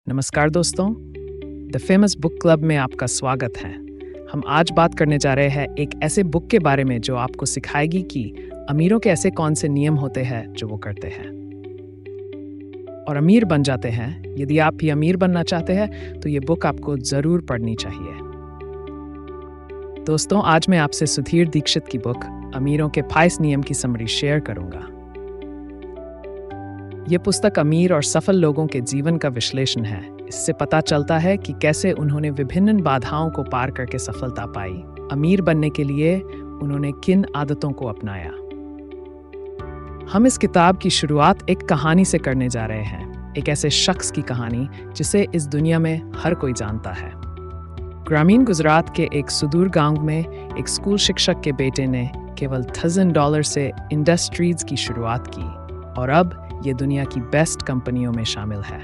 नमस्कार दोस्तों, the famous book club में आपका स्वागत है। हम आज बात करने जा रहे हैं एक ऐसे बुक के बारे में जो आपको सिखाएगी कि अमीरों के ऐसे कौन से नियम होते हैं जो वो करते हैं और अमीर बन जाते हैं। यदि आप भी अमीर बनना चाहते हैं तो ये बुक आपको ज़रूर पढ़नी चाहिए। दोस्तों, आज मैं आपसे सुधीर दीक्षित की बुक अमीरों के 5 नियम की समरी शेयर करूंगा। ये पुस्तक अमीर और सफल लोगों के जीवन का विश्लेषण है। इससे पता चलता है कि कैसे उन्होंने विभिन्न बाधाओं को पार करके सफलता पाई। अमीर बनने के लिए उन्होंने किन आदतों को अपनाया। हम इस किताब की शुरुआत एक कहानी से करने जा रहे हैं, एक ऐसे शख्स की कहानी जिसे इस दुनिया में हर कोई जानता है। ग्रामीण गुजरात के एक सुदूर गांव में एक स्कूल शिक्षक के बेटे ने केवल $1000 से इंडस्ट्रीज की शुरुआत की और अब ये दुनिया की बेस्ट कंपनियों में शामिल है।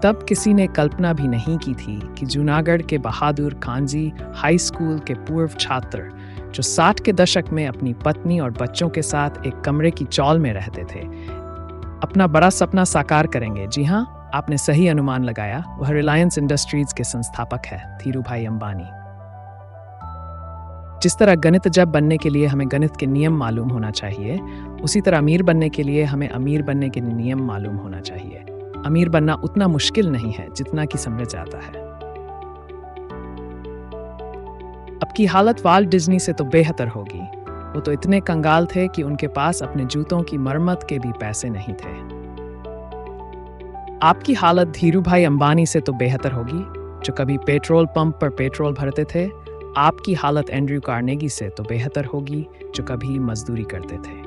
तब किसी ने कल्पना भी नहीं की थी कि जूनागढ़ के बहादुर कांजी हाई स्कूल के पूर्व छात्र जो 60 के दशक में अपनी पत्नी और बच्चों के साथ एक कमरे की चौल में रहते थे, अपना बड़ा सपना साकार करेंगे। जी हाँ, आपने सही अनुमान लगाया, वह रिलायंस इंडस्ट्रीज के संस्थापक है, धीरूभाई अंबानी। जिस तरह गणित जब बनने के लिए हमें गणित के नियम मालूम होना चाहिए, उसी तरह अमीर बनने के लिए हमें अमीर बनने के नियम मालूम होना चाहिए। अमीर बनना उतना मुश्किल नहीं है जितना कि समझा जाता है। अब की हालत वाल्ट डिज्नी से तो बेहतर होगी। वो तो इतने कंगाल थे कि उनके पास अपने जूतों की मरम्मत के भी पैसे नहीं थे। आपकी हालत धीरूभाई अंबानी से तो बेहतर होगी, जो कभी पेट्रोल पंप पर पेट्रोल भरते थे। आपकी हालत एंड्रयू कार्नेगी से तो बेहतर होगी, जो कभी मजदूरी करते थे।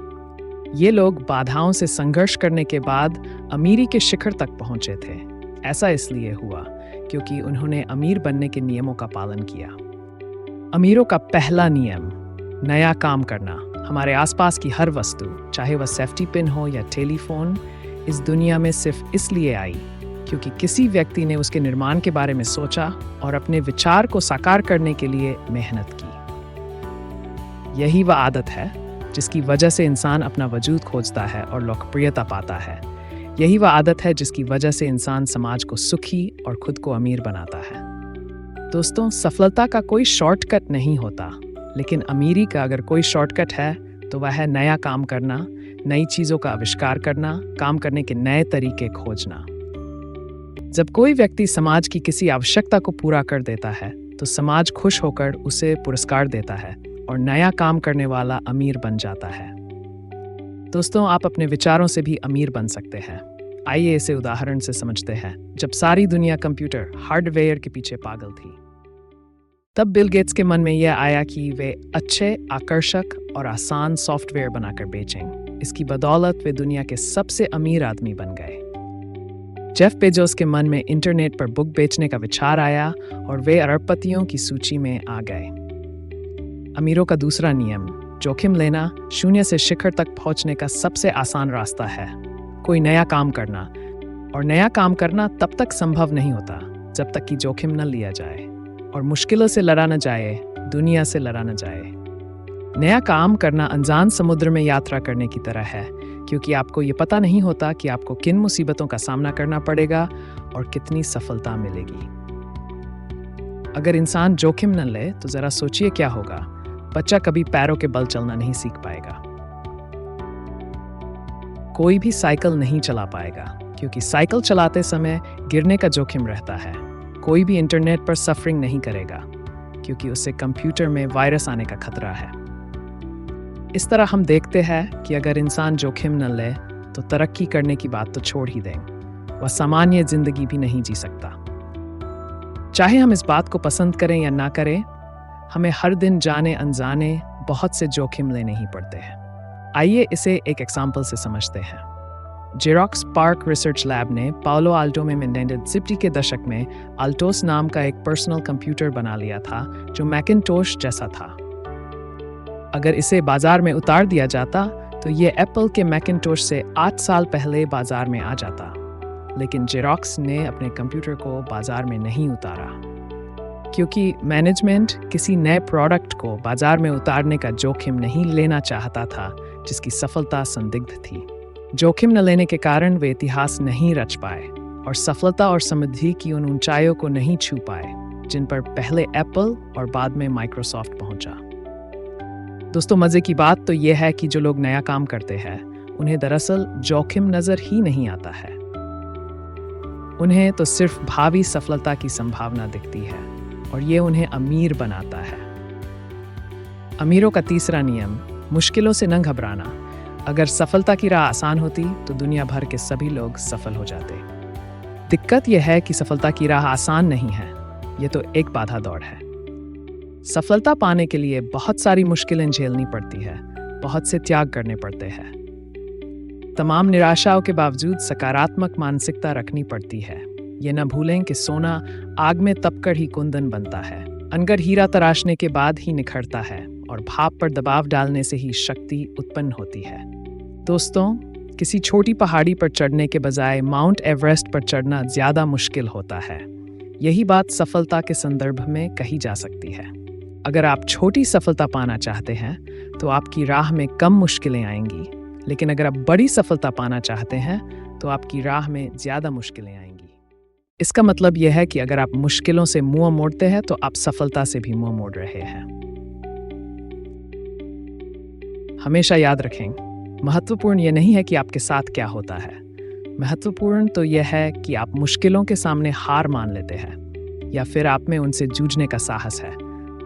ये लोग बाधाओं से संघर्ष करने के बाद अमीरी के शिखर तक पहुंचे थे। ऐसा इसलिए हुआ क्योंकि उन्होंने अमीर बनने के नियमों का पालन किया। अमीरों का पहला नियम, नया काम करना। हमारे आसपास की हर वस्तु, चाहे वह सेफ्टी पिन हो या टेलीफोन, इस दुनिया में सिर्फ इसलिए आई क्योंकि किसी व्यक्ति ने उसके निर्माण के बारे में सोचा और अपने विचार को साकार करने के लिए मेहनत की। यही वह आदत है जिसकी वजह से इंसान अपना वजूद खोजता है और लोकप्रियता पाता है। यही वह आदत है जिसकी वजह से इंसान समाज को सुखी और खुद को अमीर बनाता है। दोस्तों, सफलता का कोई शॉर्टकट नहीं होता, लेकिन अमीरी का अगर कोई शॉर्टकट है तो वह है नया काम करना, नई चीज़ों का आविष्कार करना, काम करने के नए तरीके खोजना। जब कोई व्यक्ति समाज की किसी आवश्यकता को पूरा कर देता है तो समाज खुश होकर उसे पुरस्कार देता है और नया काम करने वाला अमीर बन जाता है। दोस्तों, आप अपने विचारों से भी अमीर बन सकते हैं। आइए इसे उदाहरण से समझते हैं। जब सारी दुनिया कंप्यूटर हार्डवेयर के पीछे पागल थी, तब बिल गेट्स के मन में यह आया कि वे अच्छे, आकर्षक और आसान सॉफ्टवेयर बनाकर बेचें। इसकी बदौलत वे दुनिया के सबसे अमीर आदमी बन गए। जेफ बेजोस के मन में इंटरनेट पर बुक बेचने का विचार आया और वे अरबपतियों की सूची में आ गए। अमीरों का दूसरा नियम, जोखिम लेना शून्य से शिखर तक पहुंचने का सबसे आसान रास्ता है। कोई नया काम करना, और नया काम करना तब तक संभव नहीं होता जब तक कि जोखिम न लिया जाए और मुश्किलों से लड़ा न जाए, दुनिया से लड़ा न जाए। नया काम करना अनजान समुद्र में यात्रा करने की तरह है, क्योंकि आपको ये पता नहीं होता कि आपको किन मुसीबतों का सामना करना पड़ेगा और कितनी सफलता मिलेगी। अगर इंसान जोखिम न ले तो जरा सोचिए क्या होगा। बच्चा कभी पैरों के बल चलना नहीं सीख पाएगा। कोई भी साइकिल नहीं चला पाएगा, क्योंकि साइकिल चलाते समय गिरने का जोखिम रहता है। कोई भी इंटरनेट पर सफरिंग नहीं करेगा, क्योंकि उससे कंप्यूटर में वायरस आने का खतरा है। इस तरह हम देखते हैं कि अगर इंसान जोखिम न ले तो तरक्की करने की बात तो छोड़ ही दें, वह सामान्य जिंदगी भी नहीं जी सकता। चाहे हम इस बात को पसंद करें या ना करें, हमें हर दिन जाने अनजाने बहुत से जोखिम लेने ही पड़ते हैं। आइए इसे एक एग्जाम्पल से समझते हैं। जेरोक्स पार्क रिसर्च लैब ने पाओलो आल्टो में इन्वेंटेड 60 के दशक में अल्टोस नाम का एक पर्सनल कंप्यूटर बना लिया था जो मैकिन्टोश जैसा था। अगर इसे बाजार में उतार दिया जाता तो ये एप्पल के मैकिन्टोश से 8 साल पहले बाजार में आ जाता। लेकिन जेरोक्स ने अपने कंप्यूटर को बाजार में नहीं उतारा, क्योंकि मैनेजमेंट किसी नए प्रोडक्ट को बाजार में उतारने का जोखिम नहीं लेना चाहता था जिसकी सफलता संदिग्ध थी। जोखिम न लेने के कारण वे इतिहास नहीं रच पाए। और सफलता और समृद्धि की उन ऊंचाइयों को नहीं छू पाए जिन पर पहले एप्पल और बाद में माइक्रोसॉफ्ट पहुंचा। दोस्तों, मजे की बात तो यह है कि जो लोग नया काम करते हैं उन्हें दरअसल जोखिम नजर ही नहीं आता है। उन्हें तो सिर्फ भावी सफलता की संभावना दिखती है और ये उन्हें अमीर बनाता है। अमीरों का तीसरा नियम, मुश्किलों से न घबराना। अगर सफलता की राह आसान होती तो दुनिया भर के सभी लोग सफल हो जाते। दिक्कत यह है कि सफलता की राह आसान नहीं है, ये तो एक बाधा दौड़ है। सफलता पाने के लिए बहुत सारी मुश्किलें झेलनी पड़ती है, बहुत से त्याग करने पड़ते हैं। तमाम निराशाओं के बावजूद सकारात्मक मानसिकता रखनी पड़ती है। ये न भूलें कि सोना आग में तपकर ही कुंदन बनता है, अनगर हीरा तराशने के बाद ही निखरता है और भाप पर दबाव डालने से ही शक्ति उत्पन्न होती है। दोस्तों, किसी छोटी पहाड़ी पर चढ़ने के बजाय माउंट एवरेस्ट पर चढ़ना ज्यादा मुश्किल होता है। यही बात सफलता के संदर्भ में कही जा सकती है। अगर आप छोटी सफलता पाना चाहते हैं तो आपकी राह में कम मुश्किलें आएंगी, लेकिन अगर आप बड़ी सफलता पाना चाहते हैं तो आपकी राह में ज्यादा मुश्किलें आएंगी। इसका मतलब यह है कि अगर आप मुश्किलों से मुंह मोड़ते हैं तो आप सफलता से भी मुंह मोड़ रहे हैं। हमेशा याद रखें, महत्वपूर्ण यह नहीं है कि आपके साथ क्या होता है, महत्वपूर्ण तो यह है कि आप मुश्किलों के सामने हार मान लेते हैं या फिर आप में उनसे जूझने का साहस है।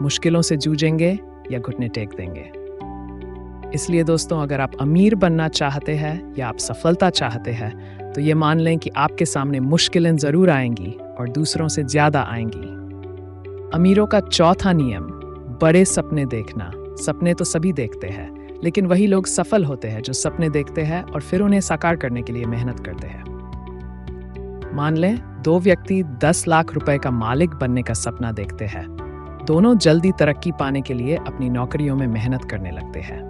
मुश्किलों से जूझेंगे या घुटने टेक देंगे। इसलिए दोस्तों, अगर आप अमीर बनना चाहते हैं या आप सफलता चाहते हैं तो ये मान लें कि आपके सामने मुश्किलें जरूर आएंगी और दूसरों से ज्यादा आएंगी। अमीरों का चौथा नियम, बड़े सपने देखना। सपने तो सभी देखते हैं, लेकिन वही लोग सफल होते हैं जो सपने देखते हैं और फिर उन्हें साकार करने के लिए मेहनत करते हैं। मान लें 2 व्यक्ति 10 लाख रुपए का मालिक बनने का सपना देखते हैं। दोनों जल्दी तरक्की पाने के लिए अपनी नौकरियों में मेहनत करने लगते हैं।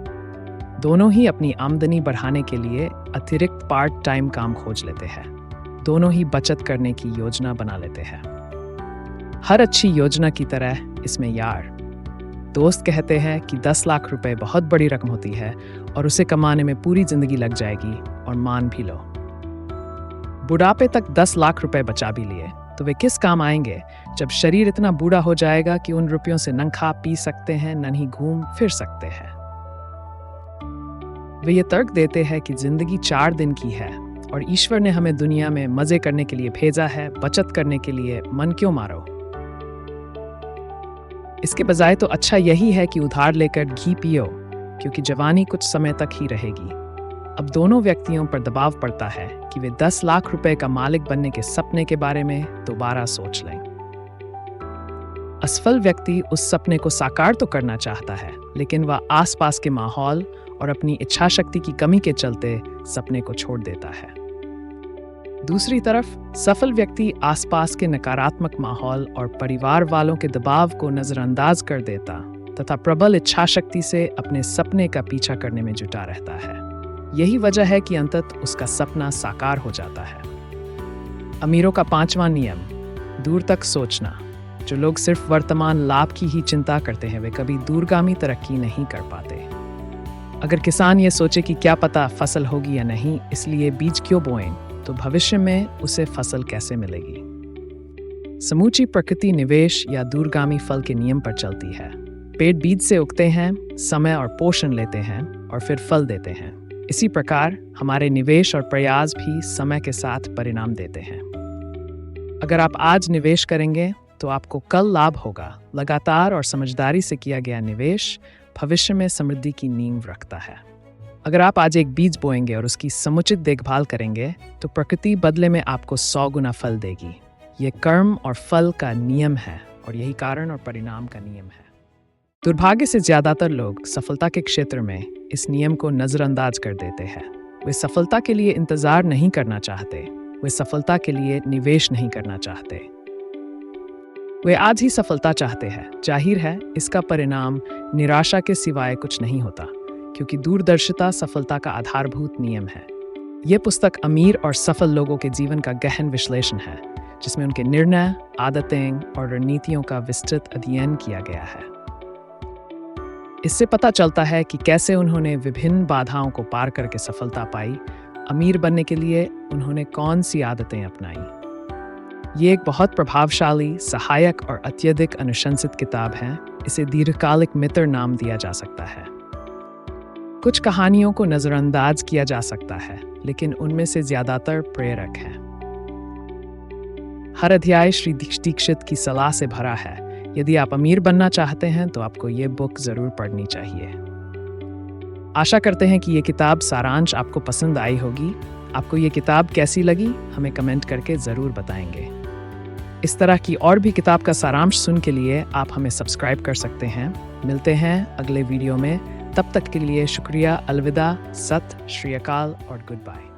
दोनों ही अपनी आमदनी बढ़ाने के लिए अतिरिक्त पार्ट टाइम काम खोज लेते हैं। दोनों ही बचत करने की योजना बना लेते हैं। हर अच्छी योजना की तरह इसमें यार दोस्त कहते हैं कि 10 लाख रुपए बहुत बड़ी रकम होती है और उसे कमाने में पूरी जिंदगी लग जाएगी, और मान भी लो बुढ़ापे तक 10 लाख रुपए बचा भी लिए तो वे किस काम आएंगे जब शरीर इतना बूढ़ा हो जाएगा कि उन रुपयों से न खा पी सकते हैं न ही घूम फिर सकते हैं। वे ये तर्क देते हैं कि जिंदगी 4 दिन की है और ईश्वर ने हमें दुनिया में मजे करने के लिए भेजा है, बचत करने के लिए मन क्यों मारो। इसके बजाय तो अच्छा यही है कि उधार लेकर घी पियो, क्योंकि जवानी कुछ समय तक ही रहेगी। अब दोनों व्यक्तियों पर दबाव पड़ता है कि वे 10 लाख रुपए का मालिक बनने के सपने के बारे में दोबारा सोच लें। असफल व्यक्ति उस सपने को साकार तो करना चाहता है, लेकिन वह आसपास के माहौल और अपनी इच्छा शक्ति की कमी के चलते सपने को छोड़ देता है। दूसरी तरफ सफल व्यक्ति आसपास के नकारात्मक माहौल और परिवार वालों के दबाव को नजरअंदाज कर देता तथा प्रबल इच्छा शक्ति से अपने सपने का पीछा करने में जुटा रहता है। यही वजह है कि अंततः उसका सपना साकार हो जाता है। अमीरों का 5वां नियम, दूर तक सोचना। जो लोग सिर्फ वर्तमान लाभ की ही चिंता करते हैं वे कभी दूरगामी तरक्की नहीं कर पाते। अगर किसान ये सोचे कि क्या पता फसल होगी या नहीं, इसलिए बीज क्यों बोएं, तो भविष्य में उसे फसल कैसे मिलेगी। समूची प्रकृति निवेश या दूरगामी फल के नियम पर चलती है। पेड़ बीज से उगते हैं, समय और पोषण लेते हैं और फिर फल देते हैं। इसी प्रकार हमारे निवेश और प्रयास भी समय के साथ परिणाम देते हैं। अगर आप आज निवेश करेंगे तो आपको कल लाभ होगा। लगातार और समझदारी से किया गया निवेश भविष्य में समृद्धि की नींव रखता है। अगर आप आज एक बीज बोएंगे और उसकी समुचित देखभाल करेंगे तो प्रकृति बदले में आपको 100 गुना फल देगी। ये कर्म और फल का नियम है और यही कारण और परिणाम का नियम है। दुर्भाग्य से ज्यादातर लोग सफलता के क्षेत्र में इस नियम को नजरअंदाज कर देते हैं। वे सफलता के लिए इंतजार नहीं करना चाहते, वे सफलता के लिए निवेश नहीं करना चाहते। वे आज ही सफलता चाहते हैं। जाहिर है इसका परिणाम निराशा के सिवाय कुछ नहीं होता, क्योंकि दूरदर्शिता सफलता का आधारभूत नियम है। यह पुस्तक अमीर और सफल लोगों के जीवन का गहन विश्लेषण है, जिसमें उनके निर्णय, आदतें और रणनीतियों का विस्तृत अध्ययन किया गया है। इससे पता चलता है कि कैसे उन्होंने विभिन्न बाधाओं को पार करके सफलता पाई। अमीर बनने के लिए उन्होंने कौन सी आदतें अपनाई, ये एक बहुत प्रभावशाली, सहायक और अत्यधिक अनुशंसित किताब है। इसे दीर्घकालिक मित्र नाम दिया जा सकता है। कुछ कहानियों को नज़रअंदाज किया जा सकता है, लेकिन उनमें से ज़्यादातर प्रेरक हैं। हर अध्याय श्री दीक्षित की सलाह से भरा है। यदि आप अमीर बनना चाहते हैं तो आपको ये बुक ज़रूर पढ़नी चाहिए। आशा करते हैं कि ये किताब सारांश आपको पसंद आई होगी। आपको ये किताब कैसी लगी, हमें कमेंट करके ज़रूर बताएंगे। इस तरह की और भी किताब का सारांश सुन के लिए आप हमें सब्सक्राइब कर सकते हैं। मिलते हैं अगले वीडियो में। तब तक के लिए शुक्रिया, अलविदा, सत श्री अकाल और गुड बाय।